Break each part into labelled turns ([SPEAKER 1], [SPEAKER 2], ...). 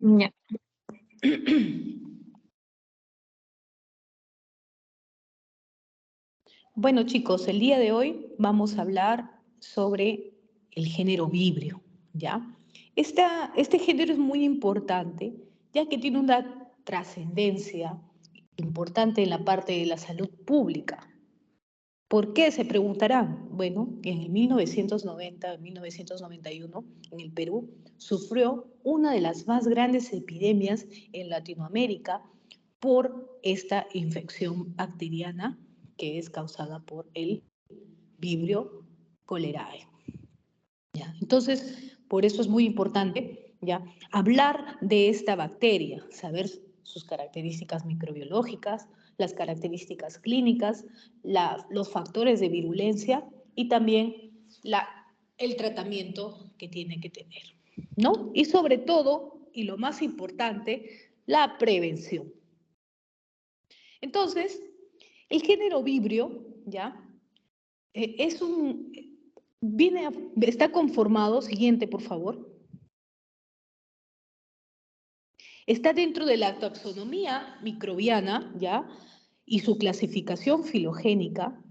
[SPEAKER 1] Ya. Bueno, chicos, el día de hoy vamos a hablar sobre el género vibrio, ¿ya? Este género es muy importante, ya que tiene una trascendencia importante en la parte de la salud pública. ¿Por qué? Se preguntarán. Bueno, en el 1990, 1991, en el Perú, sufrió una de las más grandes epidemias en Latinoamérica por esta infección bacteriana que es causada por el Vibrio cholerae. ¿Ya? Entonces, por eso es muy importante, ¿ya?, hablar de esta bacteria, saber sus características microbiológicas, las características clínicas, los factores de virulencia y también el tratamiento que tiene que tener, ¿no? Y sobre todo, y lo más importante, la prevención. Entonces, el género vibrio, ¿ya?, es un, está conformado, siguiente por favor, está dentro de la taxonomía microbiana, ¿ya?, y su clasificación filogénica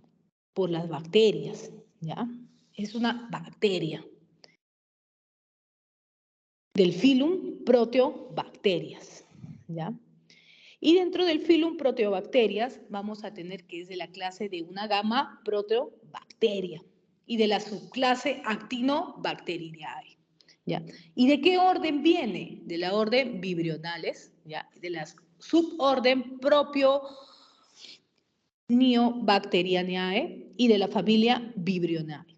[SPEAKER 1] por las bacterias, ¿ya? Es una bacteria del filum Proteobacterias, ¿ya? Y dentro del filum Proteobacterias vamos a tener que es de la clase de una gama Proteobacteria y de la subclase Actinobacteridae, ¿ya? ¿Y de qué orden viene? De la orden Vibrionales, ¿ya?, de la suborden Propionibacterianae y de la familia Vibrionae.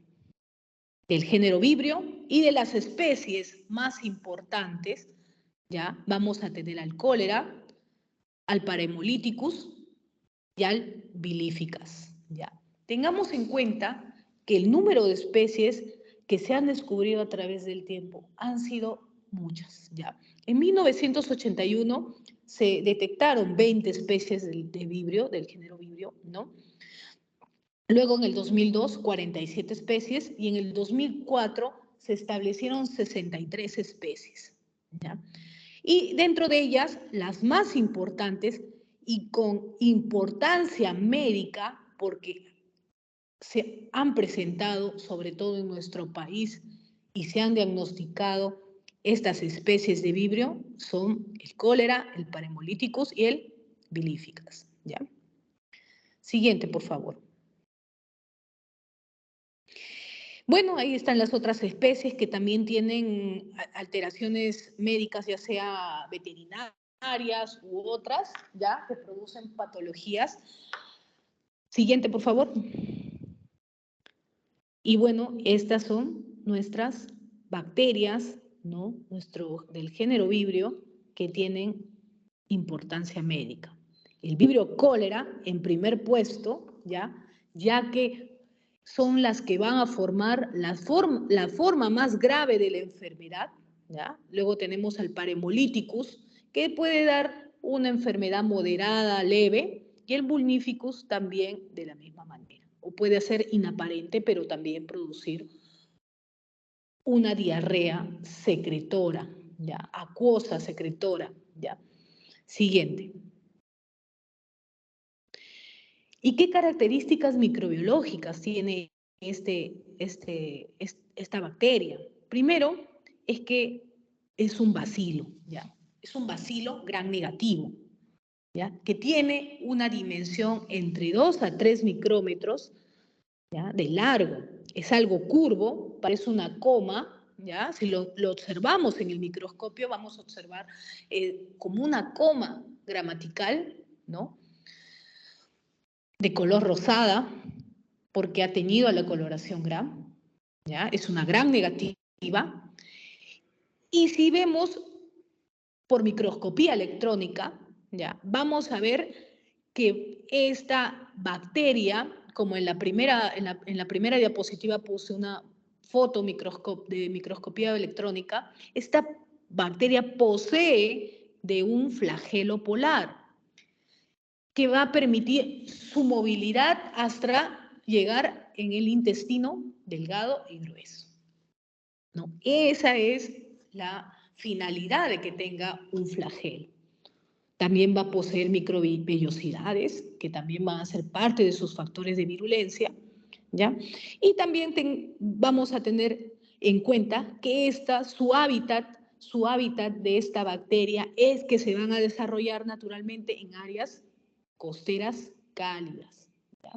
[SPEAKER 1] Del género Vibrio y de las especies más importantes, ¿ya?, vamos a tener al cólera, al Parhemolyticus y al Bilificus, ¿ya? Tengamos en cuenta que el número de especies que se han descubierto a través del tiempo han sido muchas, ¿ya? En 1981 se detectaron 20 especies de vibrio, del género Vibrio, ¿no? Luego en el 2002, 47 especies y en el 2004 se establecieron 63 especies, ¿ya? Y dentro de ellas, las más importantes y con importancia médica, porque se han presentado, sobre todo en nuestro país, y se han diagnosticado estas especies de vibrio, son el cólera, el Parhemolyticus y el Bilificus, ¿ya? Siguiente, por favor. Bueno, ahí están las otras especies que también tienen alteraciones médicas, ya sea veterinarias u otras, ya, que producen patologías. Siguiente, por favor. Y bueno, estas son nuestras bacterias, ¿no?, del género vibrio, que tienen importancia médica. El vibrio cólera en primer puesto, ya que son las que van a formar la forma más grave de la enfermedad, ¿ya? Luego tenemos al Parhemolyticus, que puede dar una enfermedad moderada, leve, y el Vulnificus también de la misma manera. O puede ser inaparente, pero también producir una diarrea secretora, ¿ya?, acuosa secretora, ¿ya? Siguiente. ¿Y qué características microbiológicas tiene esta bacteria? Primero, es que es un bacilo, ¿ya? Es un bacilo gram negativo, ¿ya?, que tiene una dimensión entre 2 a 3 micrómetros, ¿ya?, de largo. Es algo curvo, parece una coma, ¿ya? Si lo observamos en el microscopio, vamos a observar como una coma gramatical, ¿no?, de color rosada, porque ha tenido la coloración gram, ¿ya? Es una gram negativa. Y si vemos por microscopía electrónica, ¿ya?, vamos a ver que esta bacteria, como en la primera diapositiva puse una foto de microscopía electrónica, esta bacteria posee de un flagelo polar que va a permitir su movilidad hasta llegar en el intestino delgado y grueso, ¿no? Esa es la finalidad de que tenga un flagelo. También va a poseer microvellosidades, que también van a ser parte de sus factores de virulencia, ¿ya? Y también vamos a tener en cuenta que su hábitat de esta bacteria es que se van a desarrollar naturalmente en áreas costeras cálidas, ¿ya?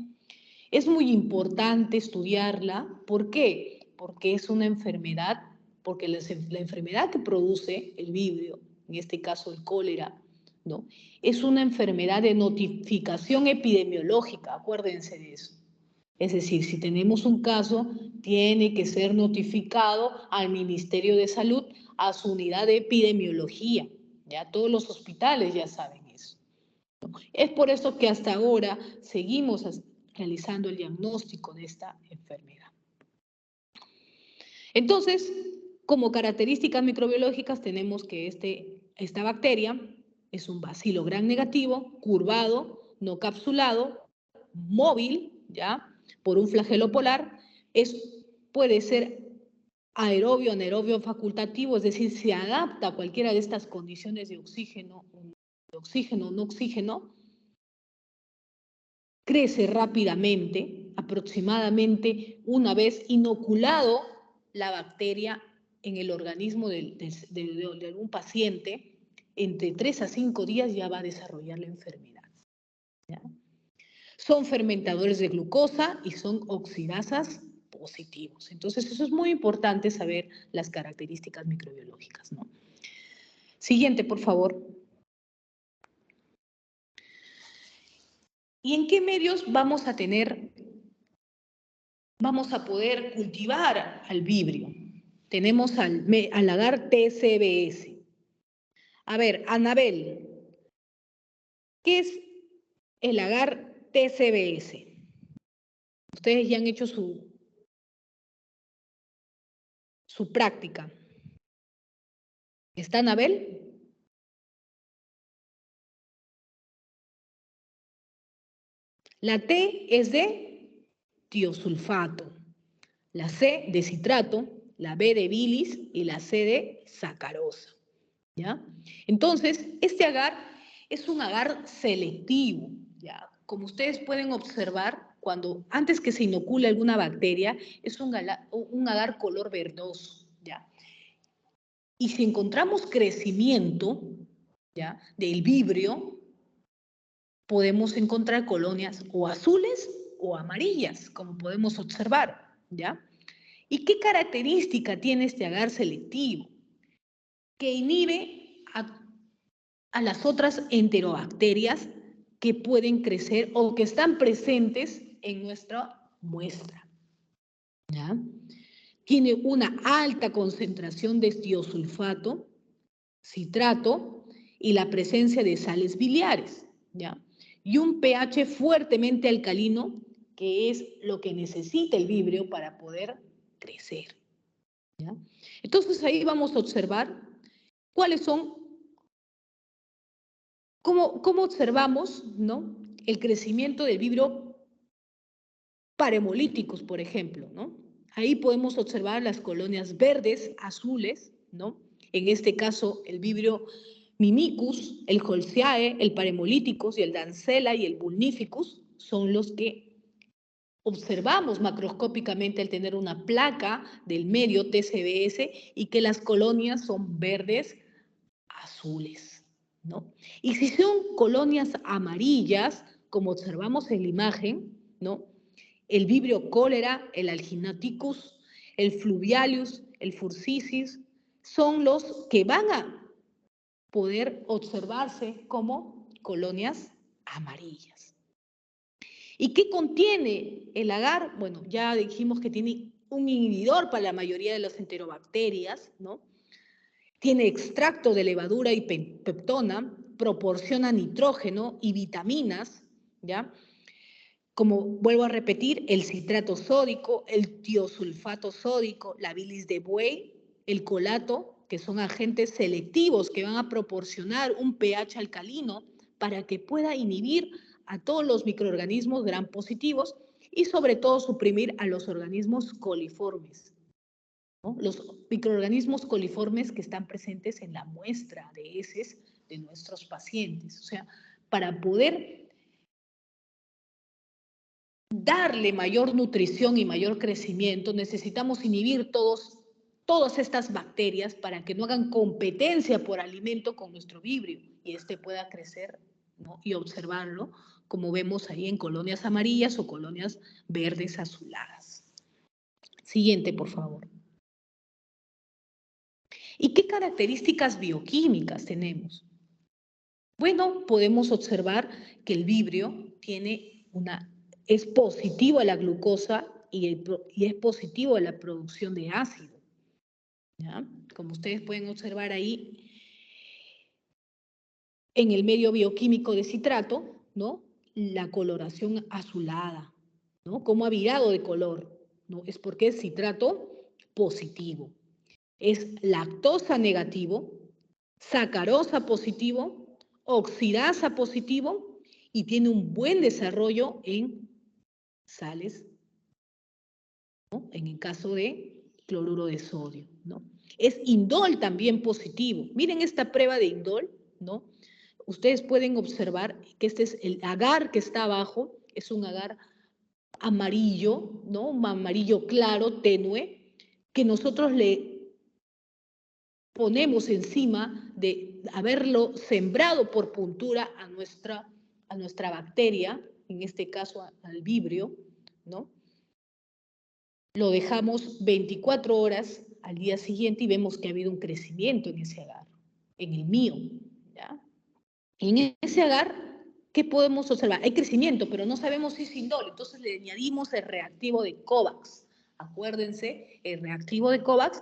[SPEAKER 1] Es muy importante estudiarla. ¿Por qué? Porque es una enfermedad, porque la enfermedad que produce el vibrio, en este caso el cólera, ¿no? Es una enfermedad de notificación epidemiológica, acuérdense de eso. Es decir, si tenemos un caso, tiene que ser notificado al Ministerio de Salud, a su unidad de epidemiología. Ya todos los hospitales ya saben eso. Es por eso que hasta ahora seguimos realizando el diagnóstico de esta enfermedad. Entonces, como características microbiológicas tenemos que esta bacteria es un bacilo gram negativo, curvado, no capsulado, móvil, ¿ya? Por un flagelo polar, puede ser aerobio, anaerobio facultativo, es decir, se adapta a cualquiera de estas condiciones de oxígeno, no oxígeno, crece rápidamente, aproximadamente una vez inoculado la bacteria en el organismo de algún paciente, entre 3 a 5 días ya va a desarrollar la enfermedad, ¿ya? Son fermentadores de glucosa y son oxidasas positivos. Entonces, eso es muy importante saber las características microbiológicas, ¿no? Siguiente, por favor. ¿Y en qué medios vamos a poder cultivar al vibrio? Tenemos al agar TCBS. A ver, Anabel, ¿qué es el agar TCBS? Ustedes ya han hecho su práctica. ¿Está Anabel? La T es de tiosulfato, la C de citrato, la B de bilis y la C de sacarosa, ¿ya? Entonces, este agar es un agar selectivo, ¿ya? Como ustedes pueden observar, antes que se inocule alguna bacteria, es un agar color verdoso, ¿ya? Y si encontramos crecimiento, ¿ya?, del vibrio, podemos encontrar colonias o azules o amarillas, como podemos observar, ¿ya? ¿Y qué característica tiene este agar selectivo? Que inhibe a las otras enterobacterias que pueden crecer o que están presentes en nuestra muestra, ¿ya? Tiene una alta concentración de tiosulfato, citrato y la presencia de sales biliares, ¿ya? Y un pH fuertemente alcalino, que es lo que necesita el vibrio para poder crecer, ¿ya? Entonces ahí vamos a observar cuáles son, cómo observamos, ¿no?, el crecimiento del vibrio para hemolíticos, por ejemplo, ¿no? Ahí podemos observar las colonias verdes, azules, ¿no? En este caso, el vibrio mimicus, el holziae, el paremolíticos y el dancela y el vulnificus son los que observamos macroscópicamente al tener una placa del medio TCBS y que las colonias son verdes, azules, ¿no? Y si son colonias amarillas, como observamos en la imagen, ¿no?, el vibrio cólera, el alginaticus, el fluvialius, el furcisis, son los que van a poder observarse como colonias amarillas. ¿Y qué contiene el agar? Bueno, ya dijimos que tiene un inhibidor para la mayoría de las enterobacterias, ¿no? Tiene extracto de levadura y peptona, proporciona nitrógeno y vitaminas, ¿ya? Como vuelvo a repetir, el citrato sódico, el tiosulfato sódico, la bilis de buey, el colato, que son agentes selectivos que van a proporcionar un pH alcalino para que pueda inhibir a todos los microorganismos gram positivos y sobre todo suprimir a los organismos coliformes. ¿no? Los microorganismos coliformes que están presentes en la muestra de heces de nuestros pacientes. O sea, para poder darle mayor nutrición y mayor crecimiento, necesitamos inhibir todas estas bacterias para que no hagan competencia por alimento con nuestro vibrio y este pueda crecer, ¿no? Y observarlo, como vemos ahí en colonias amarillas o colonias verdes azuladas. Siguiente, por favor. ¿Y qué características bioquímicas tenemos? Bueno, podemos observar que el vibrio es positivo a la glucosa y es positivo a la producción de ácido. ¿Ya? Como ustedes pueden observar ahí, en el medio bioquímico de citrato, ¿no? La coloración azulada, ¿no? Como ha virado de color, ¿no? Es porque es citrato positivo. Es lactosa negativo, sacarosa positivo, oxidasa positivo y tiene un buen desarrollo en sales, ¿no? En el caso de cloruro de sodio, ¿no? Es indol también positivo. Miren esta prueba de indol, ¿no? Ustedes pueden observar que este es el agar que está abajo, es un agar amarillo, ¿no? Un amarillo claro, tenue, que nosotros le ponemos encima de haberlo sembrado por puntura a nuestra bacteria, en este caso al vibrio, ¿no? Lo dejamos 24 horas al día siguiente y vemos que ha habido un crecimiento en ese agar, en el mío, ¿ya? En ese agar, ¿qué podemos observar? Hay crecimiento, pero no sabemos si es indol, entonces le añadimos el reactivo de COVAX. Acuérdense, el reactivo de COVAX.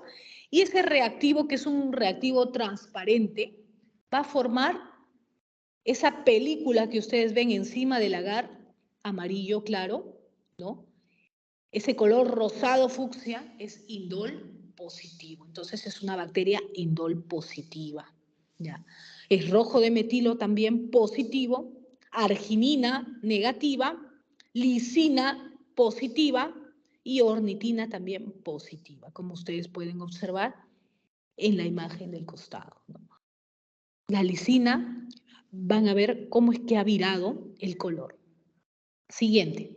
[SPEAKER 1] Y ese reactivo, que es un reactivo transparente, va a formar esa película que ustedes ven encima del agar, amarillo claro, ¿no? Ese color rosado fucsia es indol positivo. Entonces es una bacteria indol positiva. ¿Ya? Es rojo de metilo también positivo, arginina negativa, lisina positiva y ornitina también positiva, como ustedes pueden observar en la imagen del costado, ¿no? La lisina, van a ver cómo es que ha virado el color. Siguiente.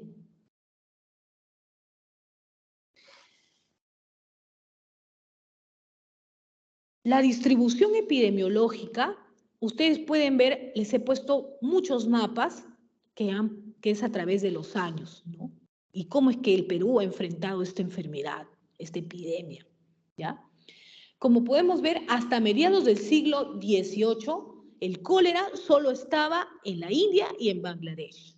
[SPEAKER 1] La distribución epidemiológica, ustedes pueden ver, les he puesto muchos mapas que es a través de los años, ¿no? Y cómo es que el Perú ha enfrentado esta enfermedad, esta epidemia, ¿ya? Como podemos ver, hasta mediados del siglo XVIII, el cólera solo estaba en la India y en Bangladesh.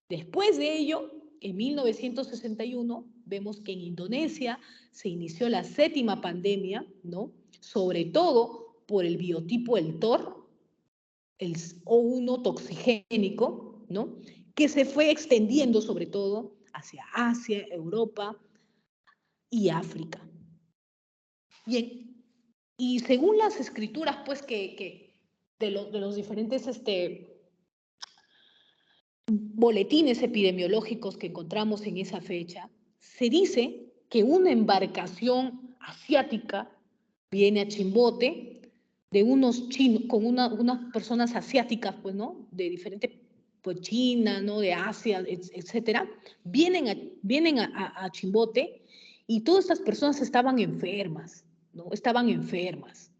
[SPEAKER 1] Después de ello, en 1961, vemos que en Indonesia se inició la 7ª pandemia, ¿no? Sobre todo por el biotipo del TOR, el O1 toxigénico, ¿no? Que se fue extendiendo sobre todo hacia Asia, Europa y África. Y según las escrituras, pues, de los diferentes boletines epidemiológicos que encontramos en esa fecha, se dice que una embarcación asiática viene a Chimbote de unos chinos, con unas personas asiáticas, pues, ¿no? De diferentes, pues, China, ¿no? De Asia, etcétera, vienen a Chimbote y todas estas personas estaban enfermas, ¿no? Estaban enfermas.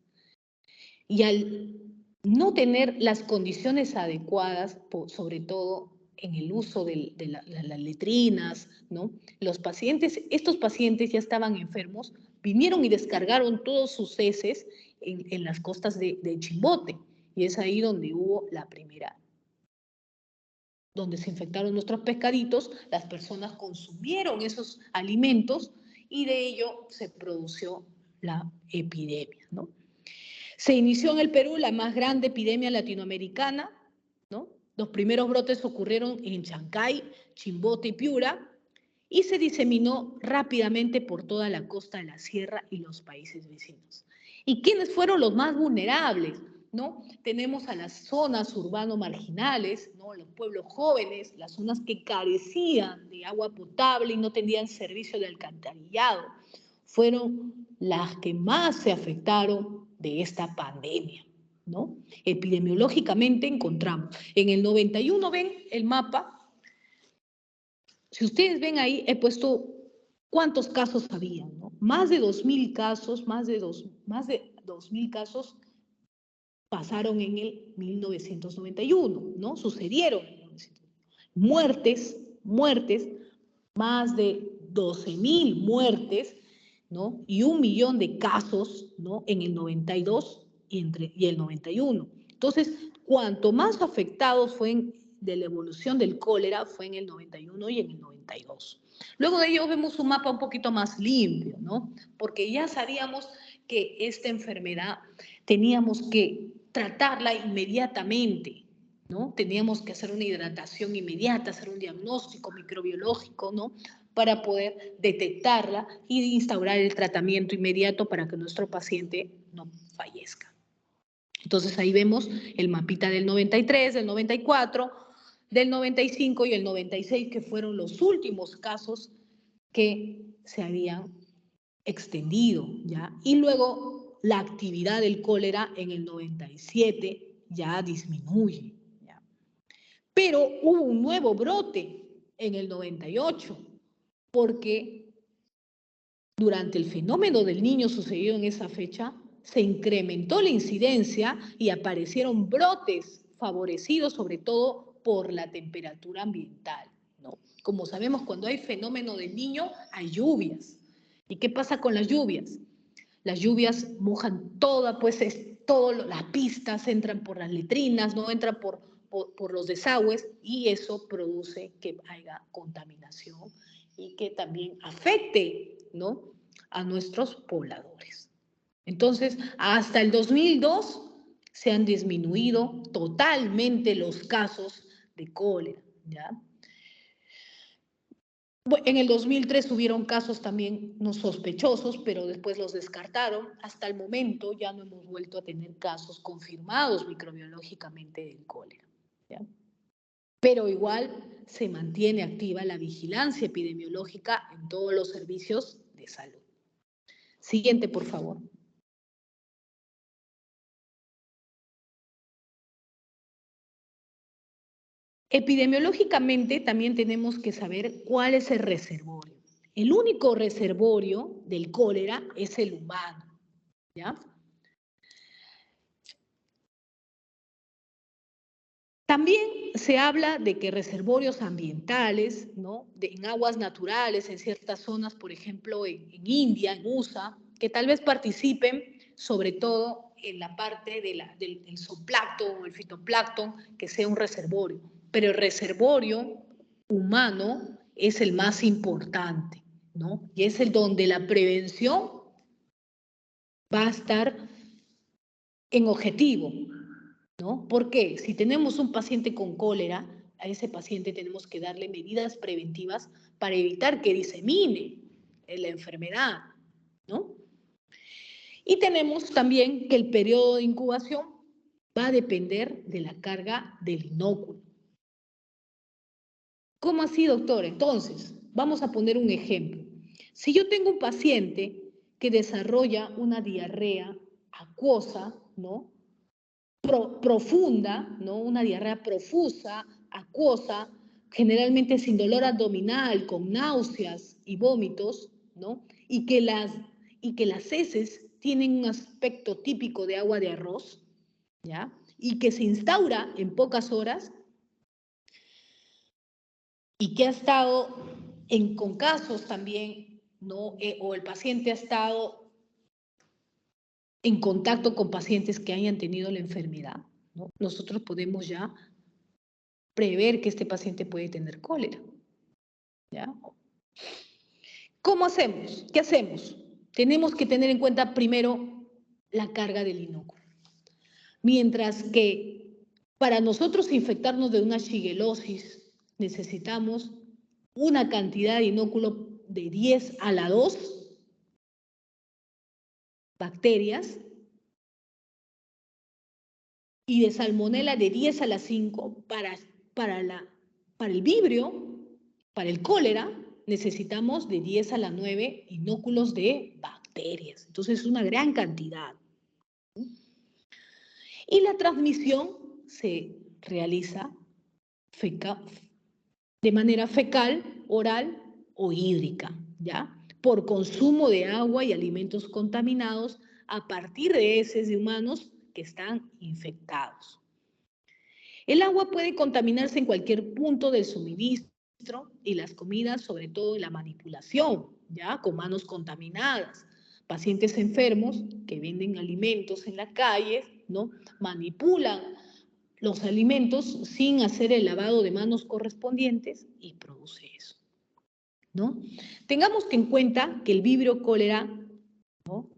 [SPEAKER 1] Y al no tener las condiciones adecuadas, sobre todo en el uso de las letrinas, ¿no? Estos pacientes ya estaban enfermos, vinieron y descargaron todos sus heces en las costas de Chimbote. Y es ahí donde hubo donde se infectaron nuestros pescaditos, las personas consumieron esos alimentos y de ello se produjo la epidemia, ¿no? Se inició en el Perú la más grande epidemia latinoamericana, ¿no? Los primeros brotes ocurrieron en Chancay, Chimbote y Piura, y se diseminó rápidamente por toda la costa de la sierra y los países vecinos. ¿Y quiénes fueron los más vulnerables? ¿No? Tenemos a las zonas urbano-marginales, ¿no? Los pueblos jóvenes, las zonas que carecían de agua potable y no tenían servicio de alcantarillado. Fueron las que más se afectaron de esta pandemia, ¿no? Epidemiológicamente encontramos. En el 91, ven el mapa. Si ustedes ven ahí, he puesto cuántos casos había, ¿no? Más de 2.000 casos, más de 2.000 casos pasaron en el 1991, ¿no? Sucedieron. Muertes, más de 12.000 muertes, ¿no? Y 1 millón de casos, ¿no? En el 92 y el 91. Entonces, cuanto más afectados fue de la evolución del cólera fue en el 91 y en el 92. Luego de ello vemos un mapa un poquito más limpio, ¿no? Porque ya sabíamos que esta enfermedad teníamos que tratarla inmediatamente, ¿no? Teníamos que hacer una hidratación inmediata, hacer un diagnóstico microbiológico, ¿no? Para poder detectarla y instaurar el tratamiento inmediato para que nuestro paciente no fallezca. Entonces ahí vemos el mapita del 93, del 94, del 95 y el 96, que fueron los últimos casos que se habían extendido, ¿ya? Y luego la actividad del cólera en el 97 ya disminuye, ¿ya? Pero hubo un nuevo brote en el 98, porque durante el fenómeno del niño sucedido en esa fecha, se incrementó la incidencia y aparecieron brotes favorecidos sobre todo por la temperatura ambiental, ¿no? Como sabemos, cuando hay fenómeno del niño, hay lluvias. ¿Y qué pasa con las lluvias? Las lluvias mojan toda, pues las pistas entran por las letrinas, no entran por los desagües y eso produce que haya contaminación y que también afecte, ¿no?, a nuestros pobladores. Entonces, hasta el 2002 se han disminuido totalmente los casos de cólera, ¿ya? En el 2003 hubieron casos también no sospechosos, pero después los descartaron. Hasta el momento ya no hemos vuelto a tener casos confirmados microbiológicamente del cólera, ¿ya? Pero igual se mantiene activa la vigilancia epidemiológica en todos los servicios de salud. Siguiente, por favor. Epidemiológicamente también tenemos que saber cuál es el reservorio. El único reservorio del cólera es el humano, ¿ya? También se habla de que reservorios ambientales, ¿no?, en aguas naturales, en ciertas zonas, por ejemplo, en India, en USA, que tal vez participen sobre todo en la parte del zooplancton o el fitoplancton, que sea un reservorio. Pero el reservorio humano es el más importante, ¿no? Y es el donde la prevención va a estar en objetivo, ¿no? Porque si tenemos un paciente con cólera, a ese paciente tenemos que darle medidas preventivas para evitar que disemine la enfermedad, ¿no? Y tenemos también que el periodo de incubación va a depender de la carga del inóculo. ¿Cómo así, doctor? Entonces, vamos a poner un ejemplo. Si yo tengo un paciente que desarrolla una diarrea acuosa, ¿no?, profunda, ¿no?, una diarrea profusa, acuosa, generalmente sin dolor abdominal, con náuseas y vómitos, ¿no?, y que las heces tienen un aspecto típico de agua de arroz, ¿ya?, y que se instaura en pocas horas, y que ha estado con casos también, ¿no?, o el paciente ha estado en contacto con pacientes que hayan tenido la enfermedad, ¿no?, nosotros podemos ya prever que este paciente puede tener cólera, ¿ya? ¿Cómo hacemos? ¿Qué hacemos? Tenemos que tener en cuenta primero la carga del inóculo. Mientras que para nosotros infectarnos de una shigellosis necesitamos una cantidad de inóculo de 10 a la 2 bacterias y de salmonela de 10 a la 5 para el vibrio, para el cólera, necesitamos de 10 a la 9 inóculos de bacterias. bacterias. Entonces es una gran cantidad. Y la transmisión se realiza de manera fecal, oral o hídrica, ¿ya? Por consumo de agua y alimentos contaminados a partir de heces de humanos que están infectados. El agua puede contaminarse en cualquier punto del suministro y las comidas, sobre todo en la manipulación, ¿ya? Con manos contaminadas. Pacientes enfermos que venden alimentos en la calle, ¿no? Manipulan los alimentos sin hacer el lavado de manos correspondientes y produce eso, ¿no? Tengamos en cuenta que el vibrio cólera, ¿no?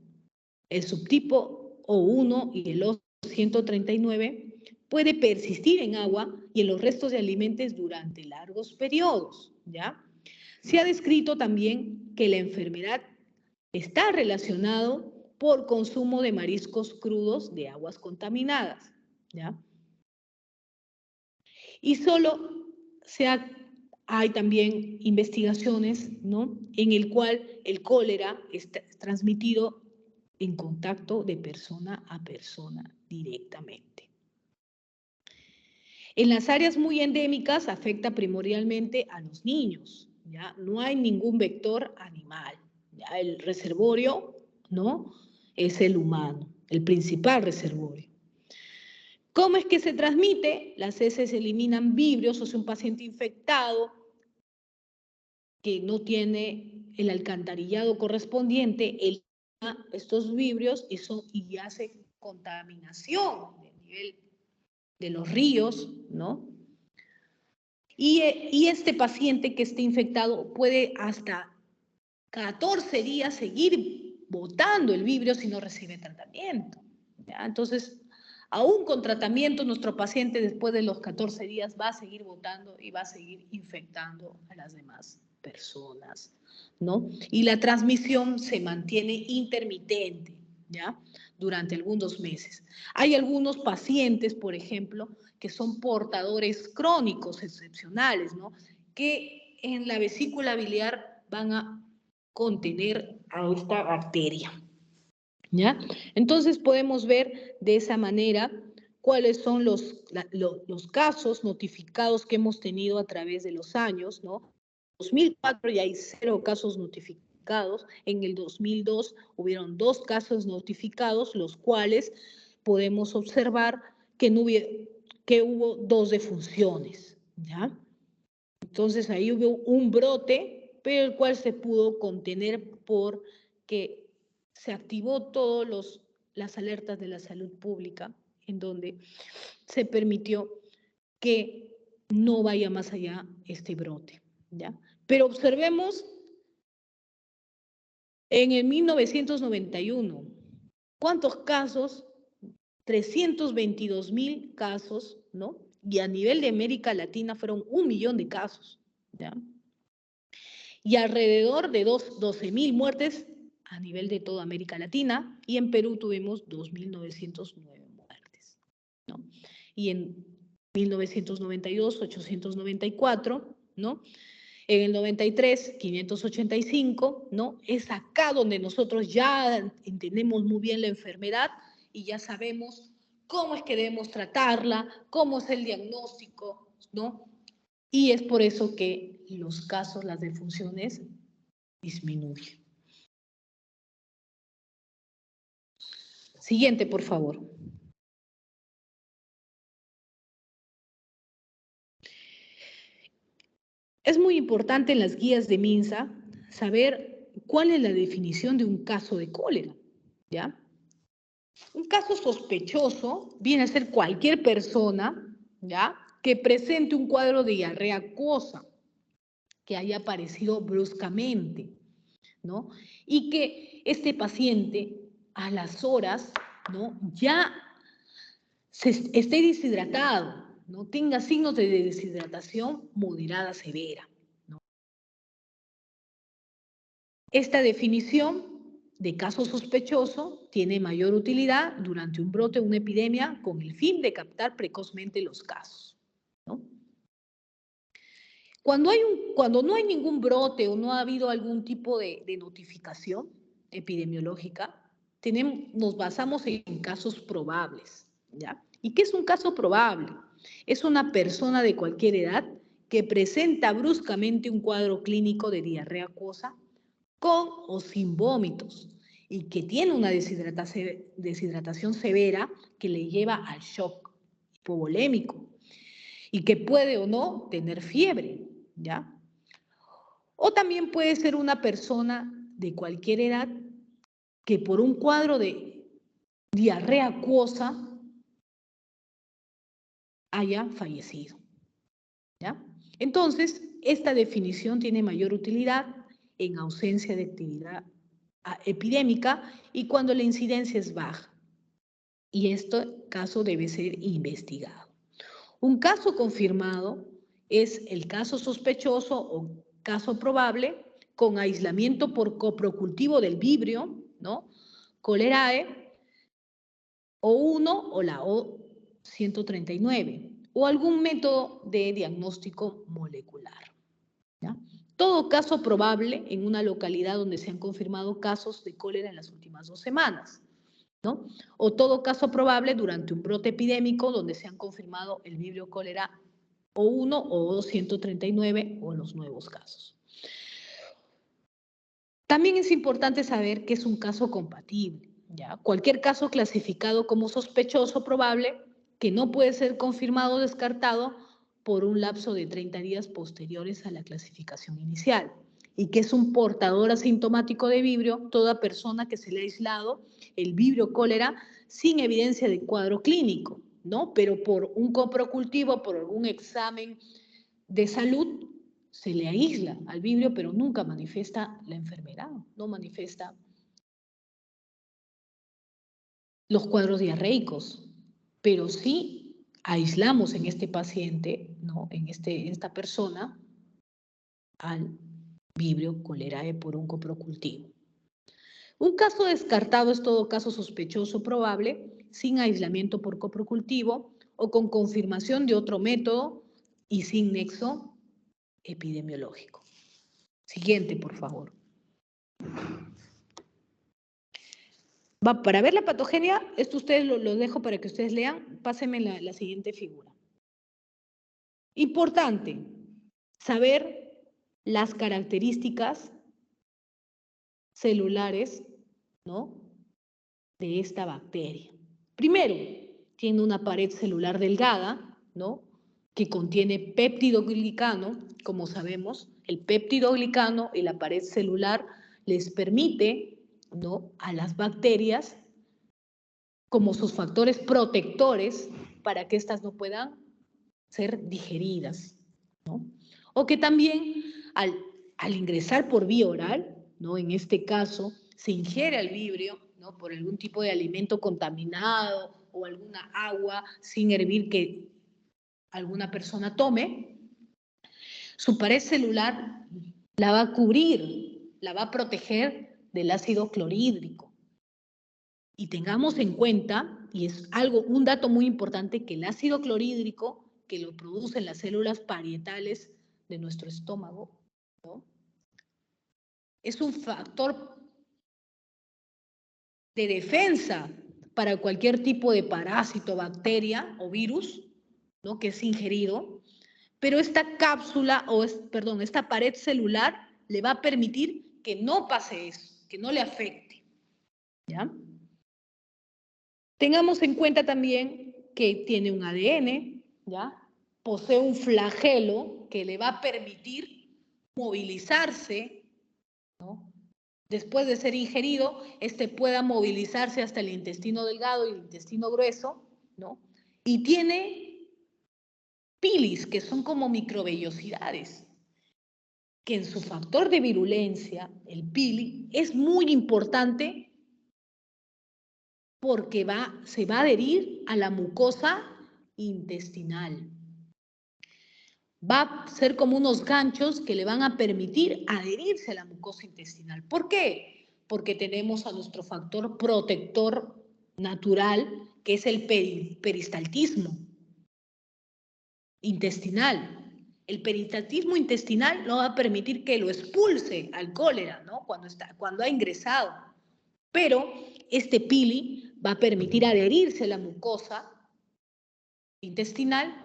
[SPEAKER 1] El subtipo O1 y el O139 puede persistir en agua y en los restos de alimentos durante largos periodos, ¿ya? Se ha descrito también que la enfermedad está relacionada por consumo de mariscos crudos de aguas contaminadas, ¿ya? Y hay también investigaciones, ¿no? En el cual el cólera está transmitido en contacto de persona a persona directamente. En las áreas muy endémicas afecta primordialmente a los niños, ¿ya? No hay ningún vector animal, ¿ya? El reservorio, ¿no? Es el humano, el principal reservorio. ¿Cómo es que se transmite? Las heces eliminan vibrios, o sea, un paciente infectado que no tiene el alcantarillado correspondiente, elimina estos vibrios y hace contaminación del nivel de los ríos, ¿no? Y este paciente que esté infectado puede hasta 14 días seguir botando el vibrio si no recibe tratamiento, ¿ya? Entonces, aún con tratamiento, nuestro paciente después de los 14 días va a seguir botando y va a seguir infectando a las demás personas, ¿no? Y la transmisión se mantiene intermitente, ¿ya? Durante algunos meses. Hay algunos pacientes, por ejemplo, que son portadores crónicos excepcionales, ¿no? Que en la vesícula biliar van a contener a esta bacteria, ¿ya? Entonces podemos ver de esa manera cuáles son los casos notificados que hemos tenido a través de los años, ¿no? En 2004 ya hay 0 casos notificados, en el 2002 hubieron 2 casos notificados, los cuales podemos observar que hubo 2 defunciones, ¿ya? Entonces ahí hubo un brote, pero el cual se pudo contener porque se activó todas las alertas de la salud pública, en donde se permitió que no vaya más allá este brote, ¿ya? Pero observemos en el 1991, ¿cuántos casos? 322,000 casos, ¿no? Y a nivel de América Latina fueron 1 millón de casos, ¿ya? Y alrededor de 12,000 muertes a nivel de toda América Latina, y en Perú tuvimos 2,909 muertes, ¿no? Y en 1992, 894, ¿no? En el 93, 585, ¿no? Es acá donde nosotros ya entendemos muy bien la enfermedad y ya sabemos cómo es que debemos tratarla, cómo es el diagnóstico, ¿no? Y es por eso que los casos, las defunciones, disminuyen. Siguiente, por favor. Es muy importante en las guías de MINSA saber cuál es la definición de un caso de cólera, ¿ya? Un caso sospechoso viene a ser cualquier persona, ¿ya?, que presente un cuadro de diarrea acuosa, que haya aparecido bruscamente, ¿no? Y que este paciente a las horas, ¿no?, ya esté deshidratado, ¿no?, tenga signos de deshidratación moderada severa, ¿no? Esta definición de caso sospechoso tiene mayor utilidad durante un brote o una epidemia con el fin de captar precozmente los casos, ¿no? Cuando no hay ningún brote o no ha habido algún tipo de notificación, epidemiológica, nos basamos en casos probables, ¿ya? ¿Y qué es un caso probable? Es una persona de cualquier edad que presenta bruscamente un cuadro clínico de diarrea acuosa con o sin vómitos y que tiene una deshidratación severa que le lleva al shock hipovolémico y que puede o no tener fiebre, ¿ya? O también puede ser una persona de cualquier edad que por un cuadro de diarrea acuosa haya fallecido, ¿ya? Entonces, esta definición tiene mayor utilidad en ausencia de actividad epidémica y cuando la incidencia es baja. Y este caso debe ser investigado. Un caso confirmado es el caso sospechoso o caso probable con aislamiento por coprocultivo del vibrio, ¿no? Cholerae O1 o la O139 o algún método de diagnóstico molecular, ¿ya? Todo caso probable en una localidad donde se han confirmado casos de cólera en las últimas 2 semanas, ¿no? O todo caso probable durante un brote epidémico donde se han confirmado el vibrio cólera O1 o O139 o los nuevos casos. También es importante saber que es un caso compatible, ¿ya? Cualquier caso clasificado como sospechoso probable que no puede ser confirmado o descartado por un lapso de 30 días posteriores a la clasificación inicial y que es un portador asintomático de vibrio toda persona que se le ha aislado el vibrio cólera sin evidencia de cuadro clínico, ¿no? Pero por un coprocultivo, por algún examen de salud, se le aísla al vibrio, pero nunca manifiesta la enfermedad, no manifiesta los cuadros diarreicos, pero sí aislamos en este paciente, ¿no? En esta persona, al vibrio cholerae por un coprocultivo. Un caso descartado es todo caso sospechoso probable, sin aislamiento por coprocultivo o con confirmación de otro método y sin nexo epidemiológico. Siguiente, por favor. Para ver la patogenia, esto ustedes lo dejo para que ustedes lean. Pásenme la siguiente figura. Importante saber las características celulares, ¿no?, de esta bacteria. Primero, tiene una pared celular delgada, ¿no?, que contiene péptidoglicano. Como sabemos, el péptidoglicano y la pared celular les permite, ¿no?, a las bacterias como sus factores protectores para que éstas no puedan ser digeridas, ¿no? O que también al ingresar por vía oral, ¿no?, en este caso, se ingiere el vibrio, ¿no?, por algún tipo de alimento contaminado o alguna agua sin hervir que alguna persona tome, su pared celular la va a cubrir, la va a proteger del ácido clorhídrico. Y tengamos en cuenta, y es un dato muy importante, que el ácido clorhídrico, que lo producen las células parietales de nuestro estómago, ¿no?, es un factor de defensa para cualquier tipo de parásito, bacteria o virus, ¿no?, que es ingerido, pero esta cápsula, esta pared celular le va a permitir que no pase eso, que no le afecte, ¿ya? Tengamos en cuenta también que tiene un ADN, ¿ya? Posee un flagelo que le va a permitir movilizarse, ¿no? Después de ser ingerido, pueda movilizarse hasta el intestino delgado y el intestino grueso, ¿no? Y tiene pilis, que son como microvellosidades, que en su factor de virulencia, el pili, es muy importante porque se va a adherir a la mucosa intestinal. Va a ser como unos ganchos que le van a permitir adherirse a la mucosa intestinal. ¿Por qué? Porque tenemos a nuestro factor protector natural, que es el peristaltismo intestinal. El peristaltismo intestinal no va a permitir que lo expulse al cólera, ¿no?, cuando ha ingresado. Pero este pili va a permitir adherirse a la mucosa intestinal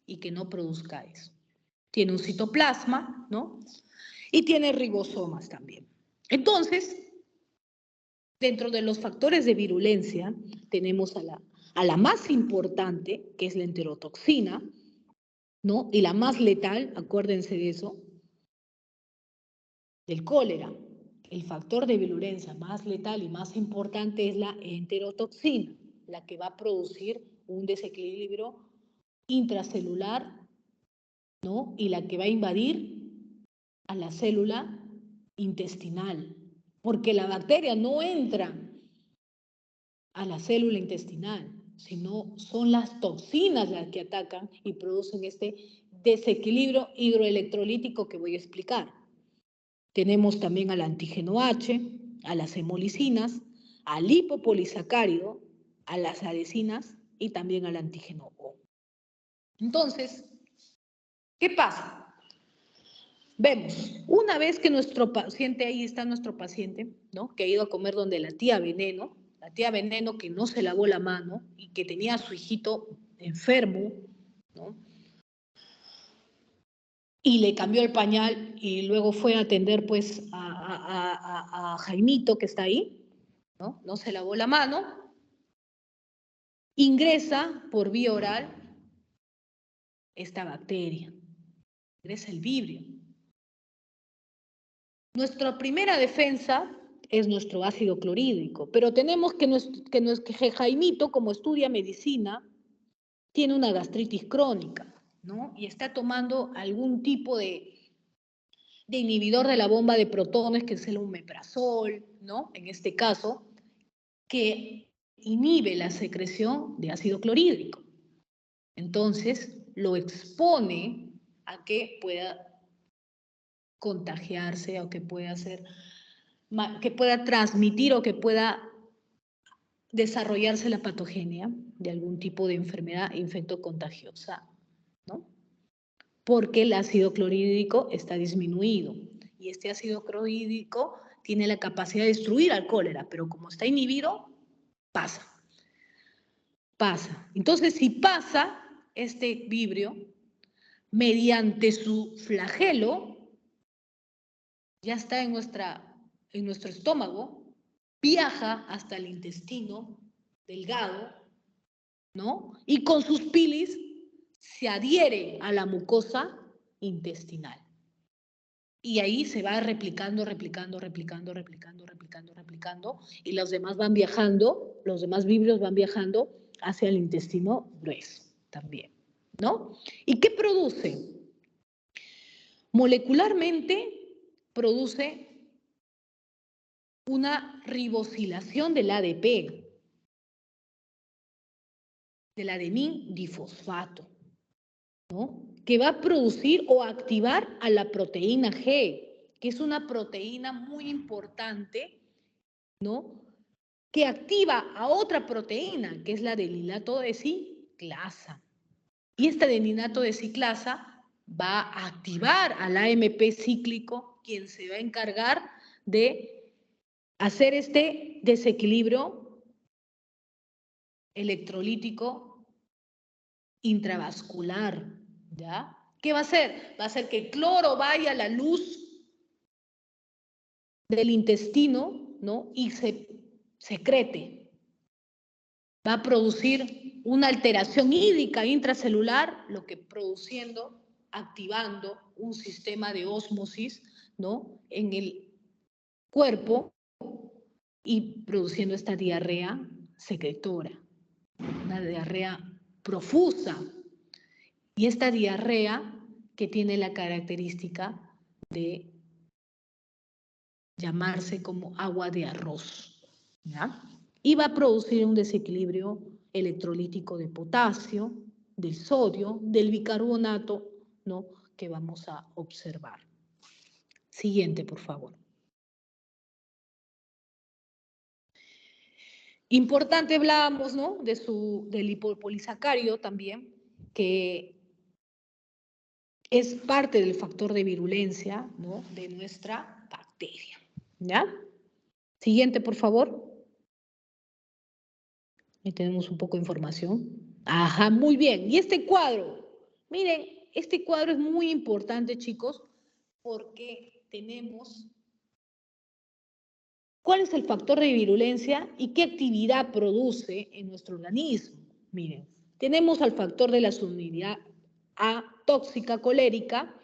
[SPEAKER 1] y que no produzca eso. Tiene un citoplasma, ¿no? Y tiene ribosomas también. Entonces, dentro de los factores de virulencia, tenemos a la más importante, que es la enterotoxina, ¿no? Y la más letal, acuérdense de eso, del cólera. El factor de virulencia más letal y más importante es la enterotoxina, la que va a producir un desequilibrio intracelular, ¿no? Y la que va a invadir a la célula intestinal, porque la bacteria no entra a la célula intestinal, sino son las toxinas las que atacan y producen este desequilibrio hidroelectrolítico que voy a explicar. Tenemos también al antígeno H, a las hemolicinas, al lipopolisacárido, a las adhesinas y también al antígeno O. Entonces, ¿qué pasa? Vemos, una vez que nuestro paciente, ahí está nuestro paciente, ¿no? Que ha ido a comer donde la tía Veneno que no se lavó la mano y que tenía a su hijito enfermo, ¿no? Y le cambió el pañal y luego fue a atender pues a Jaimito que está ahí, ¿no? No se lavó la mano, ingresa por vía oral esta bacteria, ingresa el vibrio. Nuestra primera defensa es nuestro ácido clorhídrico, pero tenemos que Jaimito, como estudia medicina, tiene una gastritis crónica, ¿no? Y está tomando algún tipo de inhibidor de la bomba de protones, que es el omeprazol, ¿no? En este caso, que inhibe la secreción de ácido clorhídrico. Entonces, lo expone a que pueda contagiarse o que pueda transmitir o que pueda desarrollarse la patogenia de algún tipo de enfermedad infectocontagiosa, ¿no? Porque el ácido clorhídrico está disminuido y este ácido clorhídrico tiene la capacidad de destruir al cólera, pero como está inhibido, pasa. Entonces, si pasa este vibrio, mediante su flagelo, ya está en nuestro estómago, viaja hasta el intestino delgado, ¿no? Y con sus pilis se adhiere a la mucosa intestinal. Y ahí se va replicando, y los demás van viajando, los demás vibrios van viajando hacia el intestino grueso también, ¿no? ¿Y qué produce? Molecularmente produce una ribosilación del ADP, del adenín difosfato, ¿no? Que va a producir o activar a la proteína G, que es una proteína muy importante, ¿no? Que activa a otra proteína, que es la del hilato de ciclasa. Y esta del hilato de ciclasa va a activar al AMP cíclico, quien se va a encargar de hacer este desequilibrio electrolítico intravascular, ¿ya? ¿Qué va a hacer? Va a hacer que el cloro vaya a la luz del intestino, ¿no? Y se secrete. Va a producir una alteración hídrica intracelular, lo que produciendo, activando un sistema de ósmosis, ¿no? En el cuerpo y produciendo esta diarrea secretora, una diarrea profusa. Y esta diarrea que tiene la característica de llamarse como agua de arroz, ¿ya? Y va a producir un desequilibrio electrolítico de potasio, del sodio, del bicarbonato, ¿no? Que vamos a observar. Siguiente, por favor. Importante, hablábamos, ¿no? Del lipopolisacárido también, que es parte del factor de virulencia, ¿no? De nuestra bacteria, ¿ya? Siguiente, por favor. Ahí tenemos un poco de información. Ajá, muy bien. Y este cuadro, miren, este cuadro es muy importante, chicos, porque tenemos cuál es el factor de virulencia y qué actividad produce en nuestro organismo. Miren, tenemos al factor de la subunidad A tóxica colérica,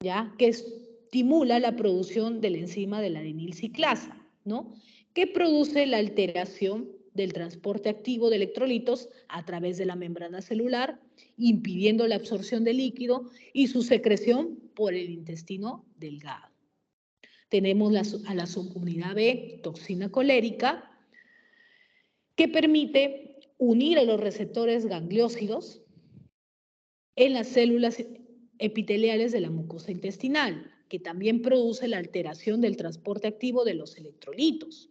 [SPEAKER 1] ¿ya? Que estimula la producción de la enzima de la adenilciclasa, ¿no? Que produce la alteración del transporte activo de electrolitos a través de la membrana celular, impidiendo la absorción de líquido y su secreción por el intestino delgado. Tenemos a la subunidad B, toxina colérica, que permite unir a los receptores gangliósidos en las células epiteliales de la mucosa intestinal, que también produce la alteración del transporte activo de los electrolitos.